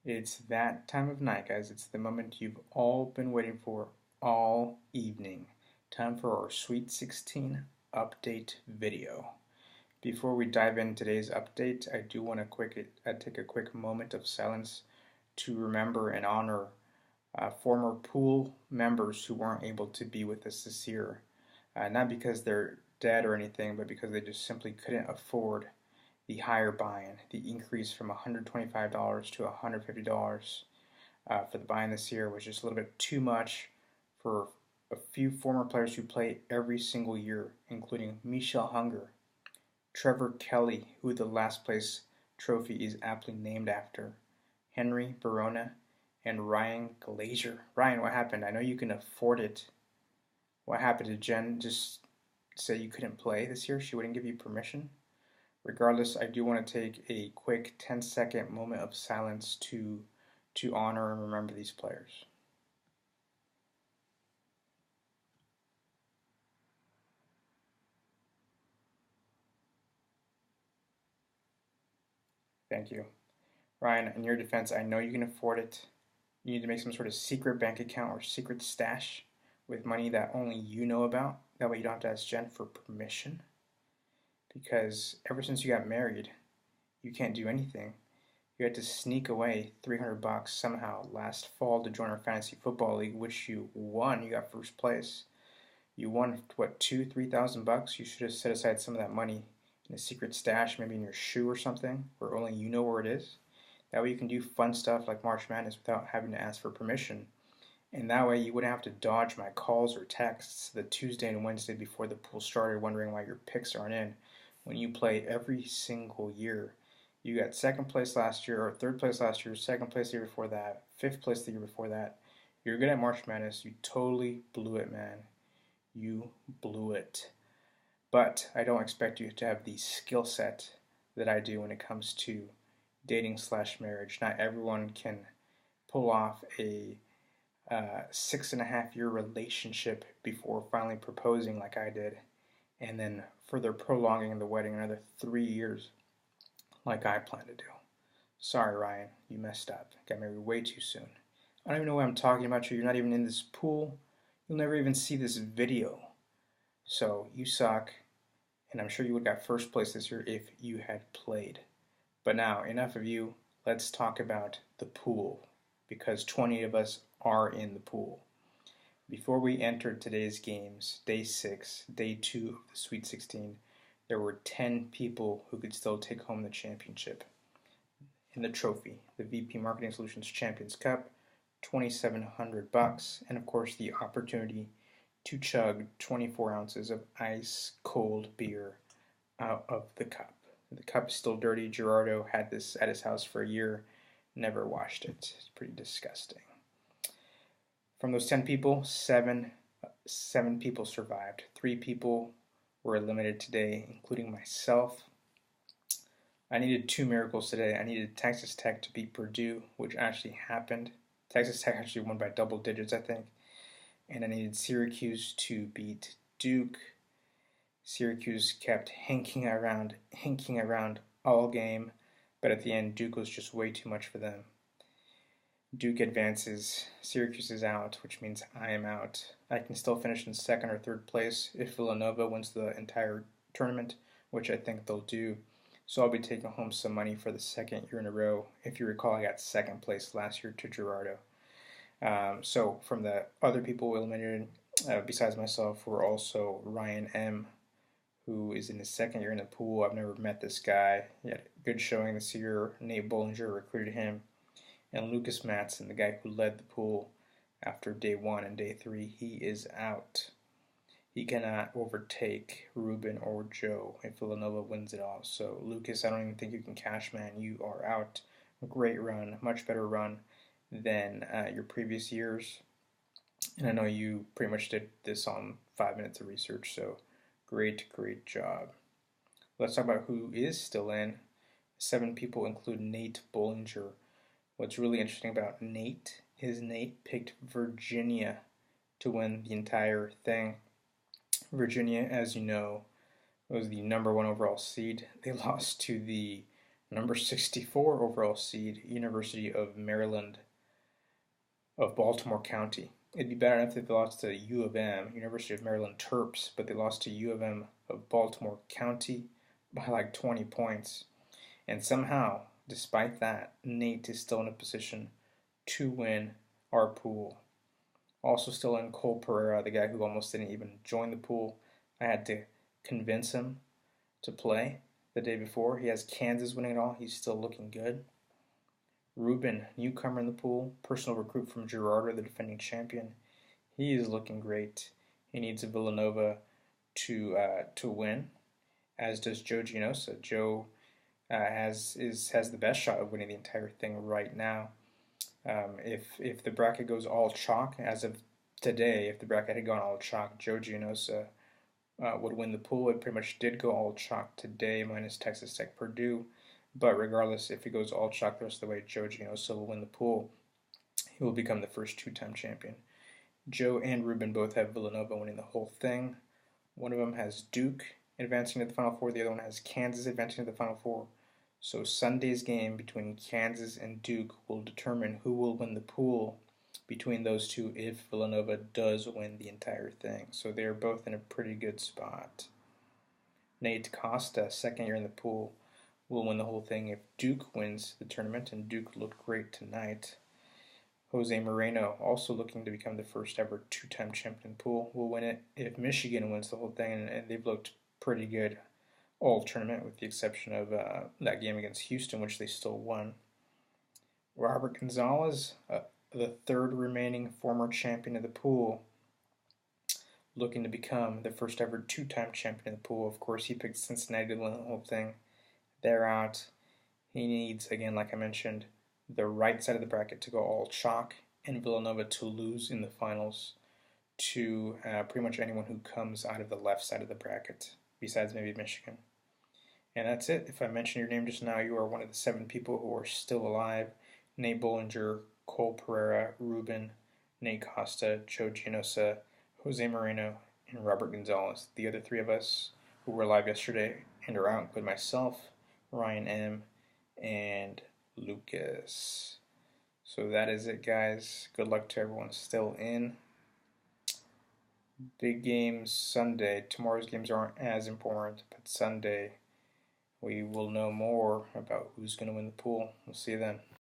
It's that time of night, guys. It's the moment you've all been waiting for all evening. Time for our Sweet 16 update video. Before we dive in today's update, I do want to take a quick moment of silence to remember and honor former pool members who weren't able to be with us this year. Not because they're dead or anything, but because they just simply couldn't afford the higher buy-in, the increase from $125 to $150 for the buy-in this year was just a little bit too much for a few former players who play every single year, including Michel Hunger, Trevor Kelly, who the last place trophy is aptly named after, Henry Barona, and Ryan Glazier. Ryan, what happened? I know you can afford it. What happened? Did Jen just say you couldn't play this year? She wouldn't give you permission? Regardless, I do want to take a quick 10-second moment of silence to honor and remember these players. Thank you. Ryan, in your defense, I know you can afford it. You need to make some sort of secret bank account or secret stash with money that only you know about. That way you don't have to ask Jen for permission. Because ever since you got married, you can't do anything. You had to sneak away $300 somehow last fall to join our fantasy football league, which you won. You got first place. You won what, $3,000? You should have set aside some of that money in a secret stash, maybe in your shoe or something, where only you know where it is. That way you can do fun stuff like March Madness without having to ask for permission. And that way you wouldn't have to dodge my calls or texts the Tuesday and Wednesday before the pool started wondering why your picks aren't in when you play every single year. You got second place last year, or third place last year, second place the year before that, fifth place the year before that. You're good at March Madness. You totally blew it, man. You blew it. But I don't expect you to have the skill set that I do when it comes to dating/marriage. Not everyone can pull off a 6.5 year relationship before finally proposing like I did, and then further prolonging the wedding another 3 years like I plan to do. Sorry, Ryan, you messed up. Got married way too soon. I don't even know what I'm talking about you. You're not even in this pool. You'll never even see this video. So you suck, and I'm sure you would have got first place this year if you had played. But now, enough of you. Let's talk about the pool, because 20 of us are in the pool. Before we entered today's games, day 6, day 2 of the Sweet 16, there were 10 people who could still take home the championship. And the trophy, the VP Marketing Solutions Champions Cup, $2,700, and of course the opportunity to chug 24 ounces of ice cold beer out of the cup. The cup is still dirty. Gerardo had this at his house for a year, never washed it. It's pretty disgusting. From those 10 people, seven people survived. 3 people were eliminated today, including myself. I needed 2 miracles today. I needed Texas Tech to beat Purdue, which actually happened. Texas Tech actually won by double digits, I think. And I needed Syracuse to beat Duke. Syracuse kept hinking around all game, but at the end, Duke was just way too much for them. Duke advances, Syracuse is out, which means I am out. I can still finish in second or third place if Villanova wins the entire tournament, which I think they'll do. So I'll be taking home some money for the second year in a row. If you recall, I got second place last year to Gerardo. So from the other people eliminated, besides myself, were also Ryan M., who is in his second year in the pool. I've never met this guy. He had a good showing this year. Nate Bollinger recruited him. And Lucas Matson, the guy who led the pool after day 1 and day 3, he is out. He cannot overtake Ruben or Joe if Villanova wins it all. So, Lucas, I don't even think you can cash, man. You are out. Great run, much better run than your previous years. And I know you pretty much did this on 5 minutes of research, so great job. Let's talk about who is still in. 7 people include Nate Bollinger. What's really interesting about Nate is Nate picked Virginia to win the entire thing. Virginia, as you know, was the number 1 overall seed. They lost to the Number 64 overall seed, University of Maryland of Baltimore County. It'd be better if they lost to U of M, University of Maryland Terps, but they lost to U of M of Baltimore County by like 20 points. And somehow, despite that, Nate is still in a position to win our pool. Also still in Cole Pereira, the guy who almost didn't even join the pool. I had to convince him to play the day before. He has Kansas winning it all. He's still looking good. Ruben, newcomer in the pool, personal recruit from Girardo, the defending champion. He is looking great. He needs a Villanova to win, as does Joe Gianosa. Joe has the best shot of winning the entire thing right now. If the bracket goes all chalk as of today, if the bracket had gone all chalk, Joe Gianosa would win the pool. It pretty much did go all chalk today, minus Texas Tech Purdue. But regardless, if it goes all chalk the rest of the way, Joe Gianosa will win the pool. He will become the first two-time champion. Joe and Ruben both have Villanova winning the whole thing. One of them has Duke advancing to the Final Four. The other one has Kansas advancing to the Final Four. So Sunday's game between Kansas and Duke will determine who will win the pool between those two if Villanova does win the entire thing. So they're both in a pretty good spot. Nate Costa, second year in the pool, will win the whole thing if Duke wins the tournament, and Duke looked great tonight. Jose Moreno, also looking to become the first ever two-time champion pool, will win it if Michigan wins the whole thing, and they've looked pretty good all tournament with the exception of that game against Houston, which they still won. Robert Gonzalez, the third remaining former champion of the pool, looking to become the first ever two-time champion of the pool. Of course, he picked Cincinnati to win the whole thing. They're out. He needs, again, like I mentioned, the right side of the bracket to go all chalk and Villanova to lose in the finals to pretty much anyone who comes out of the left side of the bracket, besides maybe Michigan. And that's it. If I mention your name just now, you are one of the 7 people who are still alive. Nate Bollinger, Cole Pereira, Ruben, Nate Costa, Joe Gianosa, Jose Moreno, and Robert Gonzalez. The other 3 of us who were alive yesterday and are out include myself, Ryan M., and Lucas. So that is it, guys. Good luck to everyone still in. Big games Sunday. Tomorrow's games aren't as important, but Sunday we will know more about who's going to win the pool. We'll see you then.